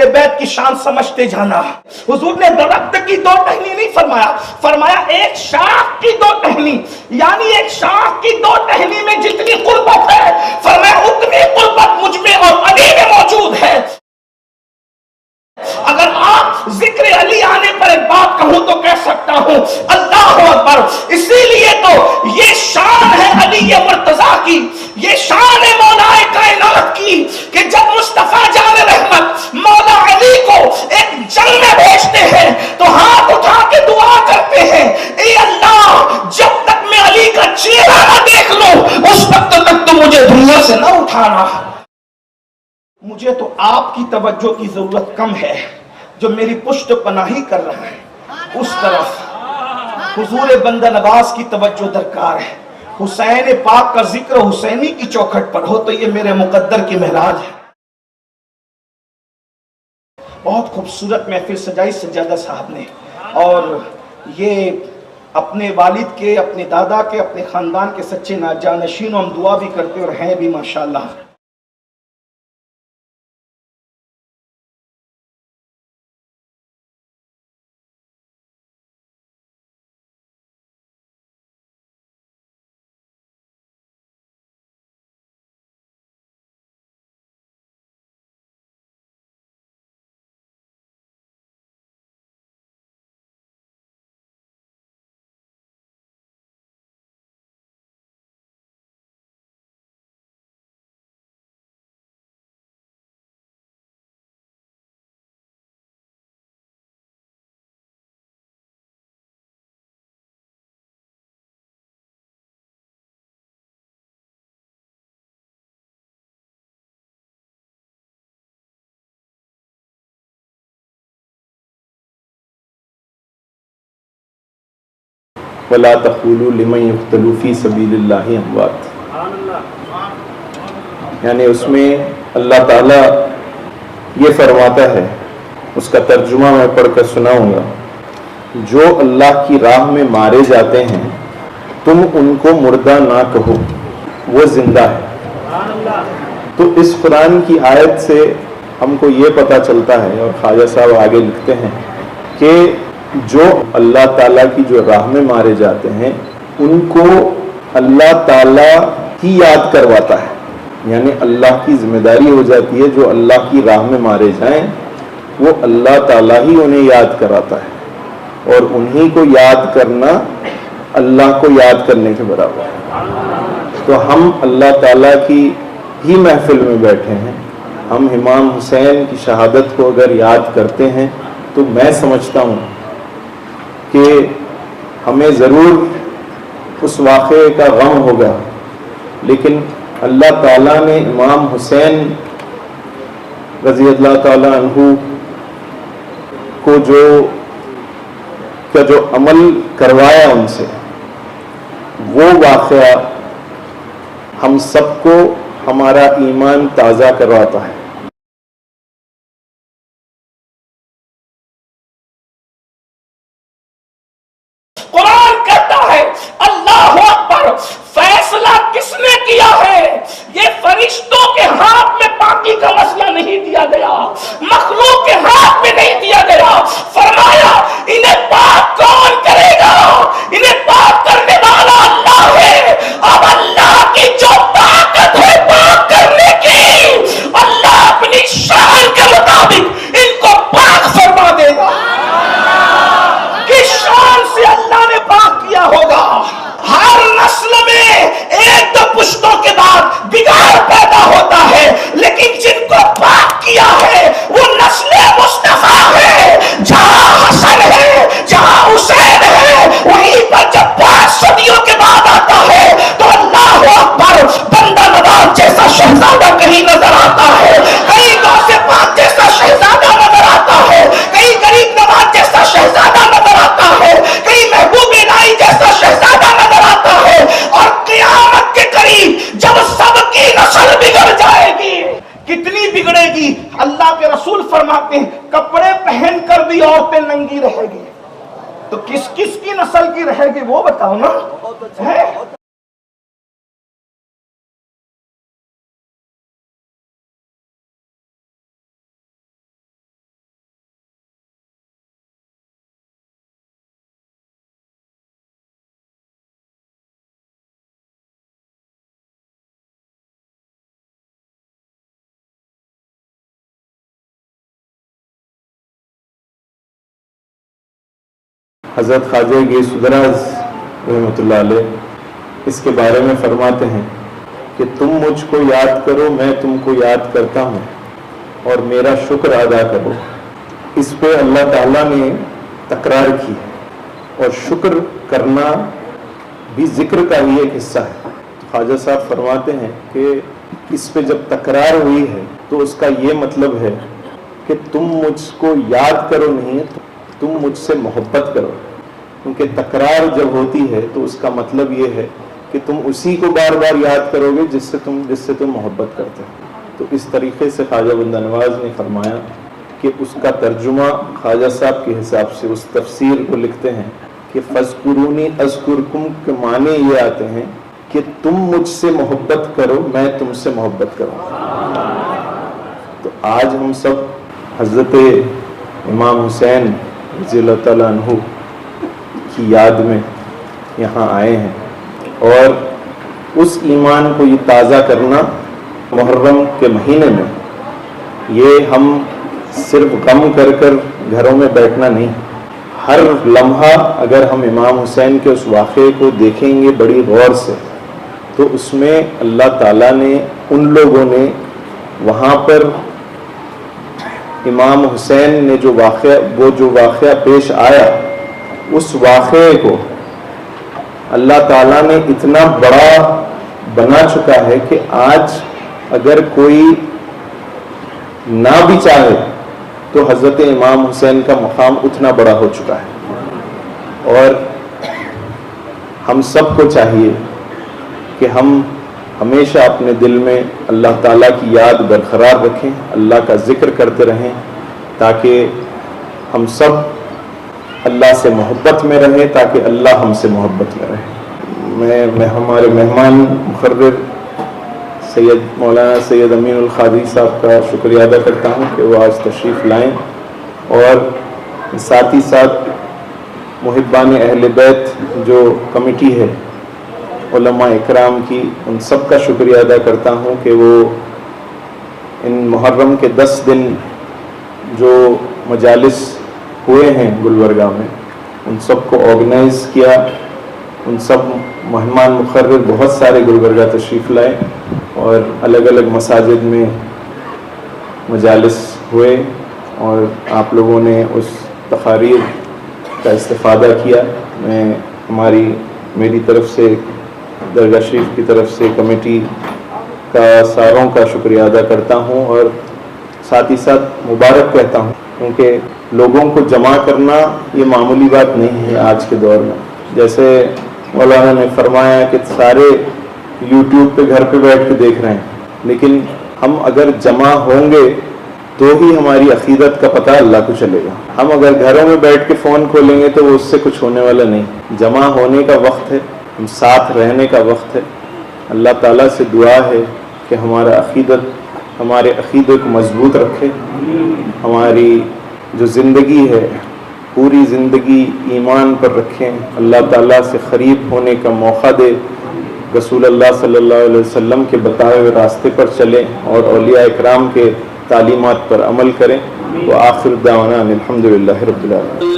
اہل بیت کی شان سمجھتے جانا۔ حضور نے درخت کی دو ٹہنی نہیں فرمایا، فرمایا ایک شاخ کی دو ٹہنی، یعنی ایک شاخ کی دو ٹہنی میں جتنی قربت ہے، فرمایا اتنی قربت مجھ میں اور علی میں موجود ہے۔ اگر آپ ذکر علی آنے پر ایک بات کہوں تو کہہ سکتا ہوں اللہ اکبر۔ اسی لیے تو یہ شان ہے علی مرتضیٰ کی، یہ شان ہے مولا کائنات کی کہ جب مصطفیٰ جان رحمت مولا علی کو ایک جنگ میں بھیجتے ہیں تو ہاتھ اٹھا کے دعا کرتے ہیں، اے اللہ جب تک میں علی کا چہرہ نہ دیکھ لوں اس وقت تک تو مجھے دنیا سے نہ اٹھانا۔ مجھے تو آپ کی توجہ کی ضرورت کم ہے، جو میری پشت پناہی کر رہا ہے اس طرف حضور بندہ نواز کی توجہ درکار ہے۔ حسین پاک کا ذکر حسینی کی چوکھٹ پر ہو تو یہ میرے مقدر کی معراج ہے۔ بہت خوبصورت محفل سجائی سجادہ صاحب نے، اور یہ اپنے والد کے، اپنے دادا کے، اپنے خاندان کے سچے جانشین، ہم دعا بھی کرتے اور ہیں بھی ماشاءاللہ۔ وَلَا تَقُولُوا لِمَنْ يُقْتَلُ فِي سَبِيلِ اللَّهِ أَمْوَاتٌ، یعنی اس میں اللہ تعالیٰ یہ فرماتا ہے، اس کا ترجمہ میں پڑھ کر سناؤں گا، جو اللہ کی راہ میں مارے جاتے ہیں تم ان کو مردہ نہ کہو، وہ زندہ ہے۔ تو اس قرآن کی آیت سے ہم کو یہ پتہ چلتا ہے، اور خواجہ صاحب آگے لکھتے ہیں کہ جو اللہ تعالیٰ کی جو راہ میں مارے جاتے ہیں ان کو اللہ تعالیٰ ہی یاد کرواتا ہے، یعنی اللہ کی ذمہ داری ہو جاتی ہے جو اللہ کی راہ میں مارے جائیں وہ اللہ تعالیٰ ہی انہیں یاد کراتا ہے، اور انہی کو یاد کرنا اللہ کو یاد کرنے کے برابر ہے۔ تو ہم اللہ تعالیٰ کی ہی محفل میں بیٹھے ہیں، ہم امام حسین کی شہادت کو اگر یاد کرتے ہیں تو میں سمجھتا ہوں کہ ہمیں ضرور اس واقعے کا غم ہوگا، لیکن اللہ تعالیٰ نے امام حسین رضی اللہ تعالیٰ عنہ کو جو عمل کروایا ان سے، وہ واقعہ ہم سب کو ہمارا ایمان تازہ کرواتا ہے۔ قرآن کہتا ہے اللہ اکبر، فیصلہ کس نے کیا ہے؟ یہ فرشتوں کے ہاتھ میں پاکی کا مسئلہ نہیں دیا گیا، مخلوق کے ہاتھ میں نہیں دیا گیا۔ فرمایا انہیں پاک کون کرے گا؟ انہیں پاک کرنے والا اللہ ہے۔ اب اللہ کی جو طاقت ہے پاک کرنے کی، اللہ اپنی شان کے مطابق ان کو پاک فرما دے گا۔ کس شان سے اللہ نے پاک کیا ہوگا؟ ہر نسل میں ایک دو پشتوں کے بعد بگاڑ پیدا ہوتا ہے، لیکن جن کو پاک کیا ہے وہ نسل مصطفیٰ ہے۔ جہاں حسن ہے، جہاں حسین ہے، وہیں پر جب 5 صدیوں کے بعد آتا ہے تو اللہ اکبر، بندہ نواز جیسا شہزادہ کہیں نظر آتا ہے، کہیں غوث پاک جیسا شہزادہ نظر آتا ہے، کہیں غریب نواز جیسا شہزادہ نظر آتا ہے، کہیں محبوب الہی جیسا شہزادہ نظر آتا ہے، اور قیامت کے قریب جب سب کی نسل بگڑ جائے گی، کتنی بگڑے گی؟ اللہ کے رسول فرماتے ہیں کپڑے پہن کر بھی عورتیں ننگی رہے گی، تو کس کس کی نسل کی رہے گی وہ بتاؤ نا۔ حضرت خواجہ گیس ادراز رحمۃ اللہ علیہ اس کے بارے میں فرماتے ہیں کہ تم مجھ کو یاد کرو، میں تم کو یاد کرتا ہوں، اور میرا شکر ادا کرو۔ اس پہ اللہ تعالیٰ نے تکرار کی اور شکر کرنا بھی ذکر کا ہی ایک حصہ ہے۔ خواجہ صاحب فرماتے ہیں کہ اس پہ جب تکرار ہوئی ہے تو اس کا یہ مطلب ہے کہ تم مجھ کو یاد کرو نہیں، تم مجھ سے محبت کرو، کیونکہ تکرار جب ہوتی ہے تو اس کا مطلب یہ ہے کہ تم اسی کو بار بار یاد کرو گے جس سے تم محبت کرتے ہو۔ تو اس طریقے سے خواجہ بندہ نواز نے فرمایا کہ اس کا ترجمہ خواجہ صاحب کے حساب سے اس تفسیر کو لکھتے ہیں کہ فَاذْكُرُونِی أَذْكُرْکُم کے معنی یہ آتے ہیں کہ تم مجھ سے محبت کرو، میں تم سے محبت کروں۔ تو آج ہم سب حضرت امام حسین رضی اللہ تعالیٰ عنہ کی یاد میں یہاں آئے ہیں، اور اس ایمان کو یہ تازہ کرنا محرم کے مہینے میں، یہ ہم صرف غم کر کر گھروں میں بیٹھنا نہیں، ہر لمحہ اگر ہم امام حسین کے اس واقعے کو دیکھیں گے بڑی غور سے تو اس میں اللہ تعالیٰ نے، ان لوگوں نے وہاں پر امام حسین نے جو واقعہ پیش آیا، اس واقعے کو اللہ تعالیٰ نے اتنا بڑا بنا چکا ہے کہ آج اگر کوئی نہ بھی چاہے تو حضرت امام حسین کا مقام اتنا بڑا ہو چکا ہے۔ اور ہم سب کو چاہیے کہ ہم ہمیشہ اپنے دل میں اللہ تعالیٰ کی یاد برقرار رکھیں، اللہ کا ذکر کرتے رہیں، تاکہ ہم سب اللہ سے محبت میں رہیں، تاکہ اللہ ہم سے محبت میں رہے۔ میں ہمارے مہمان مقرر سید مولانا سید امین القادری صاحب کا شکریہ ادا کرتا ہوں کہ وہ آج تشریف لائیں، اور ساتھ ہی ساتھ محبان اہل بیت جو کمیٹی ہے علماء اکرام کی، ان سب کا شکریہ ادا کرتا ہوں کہ وہ ان محرم کے 10 دن جو مجالس ہوئے ہیں گلبرگہ میں، ان سب کو آرگنائز کیا، ان سب مہمان مقرر بہت سارے گلبرگہ تشریف لائے، اور الگ الگ مساجد میں مجالس ہوئے، اور آپ لوگوں نے اس تقاریر کا استفادہ کیا۔ میں میری طرف سے، درگاہ شریف کی طرف سے کمیٹی کا ساروں کا شکریہ ادا کرتا ہوں، اور ساتھ ہی ساتھ مبارک کہتا ہوں، کیونکہ لوگوں کو جمع کرنا یہ معمولی بات نہیں ہے آج کے دور میں۔ جیسے مولانا نے فرمایا کہ سارے یوٹیوب پہ گھر پہ بیٹھ کے دیکھ رہے ہیں، لیکن ہم اگر جمع ہوں گے تو ہی ہماری عقیدت کا پتہ اللہ کو چلے گا۔ ہم اگر گھروں میں بیٹھ کے فون کھولیں گے تو وہ اس سے کچھ ہونے والا نہیں۔ جمع ہونے کا وقت ہے، ہم ساتھ رہنے کا وقت ہے۔ اللہ تعالیٰ سے دعا ہے کہ ہمارے عقیدے کو مضبوط رکھے، ہماری جو زندگی ہے پوری زندگی ایمان پر رکھیں، اللہ تعالیٰ سے قریب ہونے کا موقع دے، رسول اللہ صلی اللہ علیہ وسلم کے بتائے ہوئے راستے پر چلیں، اور اولیاء اکرام کے تعلیمات پر عمل کریں۔ وآخر دعوانا الحمدللہ رب العالمین۔